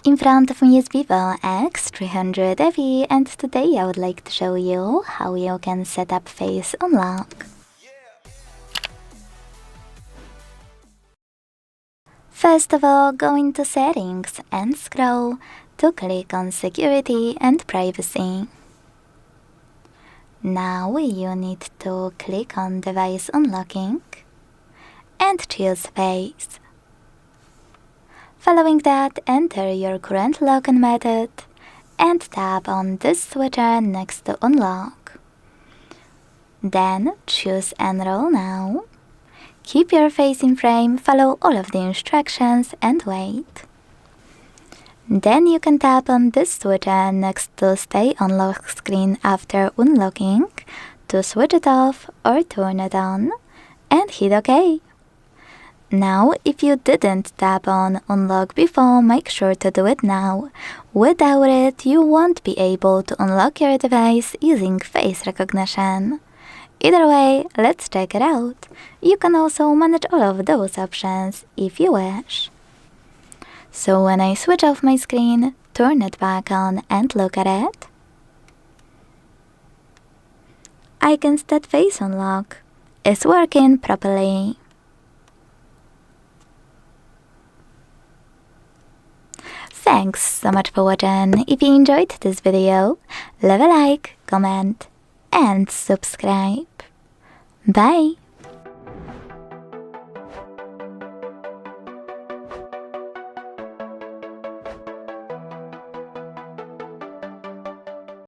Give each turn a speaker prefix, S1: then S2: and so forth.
S1: In front of me is VIVO X300 FE, and today I would like to show you how you can set up face unlock. First of all, go into Settings and scroll to click on Security and Privacy. Now you need to click on Device Unlocking and choose Face. Following that, enter your current login method and tap on this switcher next to Unlock. Then choose Enroll now. Keep your face in frame, follow all of the instructions and wait. Then you can tap on this switcher next to Stay on Lock Screen after unlocking to switch it off or turn it on and hit OK. Now, if you didn't tap on Unlock before, make sure to do it now. Without it, you won't be able to unlock your device using face recognition. Either way, let's check it out. You can also manage all of those options if you wish. So when I switch off my screen, turn it back on and look at it, I can see that face unlock is working properly. Thanks so much for watching. If you enjoyed this video, leave a like, comment and subscribe. Bye!